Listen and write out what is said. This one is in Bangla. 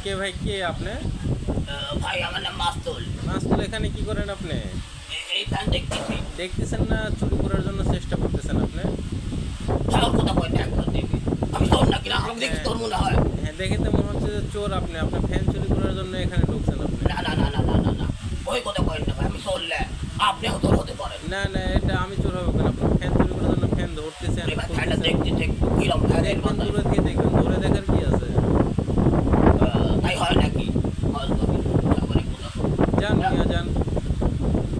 কে ভাই, কে আপনি? ভাই আমার নাম মাস্তুল। মাস্তুল, এখানে কি করেন আপনি? এই ফ্যান দেখতেছি। দেখতেছেন না চুরি করার জন্য চেষ্টা করতেছেন আপনি? সাহস কথা কয় না একবার দেখি। আমি তোর নাকি না, আমি দেখি তোর মনে হয়। হ্যাঁ, দেখে তো মনে হচ্ছে যে চোর আপনি। আপনার ফ্যান চুরি করার জন্য এখানে ঢুকছেন আপনি। না না না না না না না, ওই কথা কয় না ভাই, আমি চললে আপনিও তোর হতে পারেন। না না, এটা আমি চোর হবো কেন? আপনার ফ্যান চুরি করার জন্য ফ্যান ধরতেছেন, আরে ভাই ফ্যানটা খুলতেছেন। দেখতে কিরম ফ্যানের দেখবেন, মাথায়। দূরে দিয়ে দেখবেন, ধরে দেখার কি আছে? তাই হয় নাকি? হয় তো আমি যাবো রে কোথাও। যান মিয়া যান।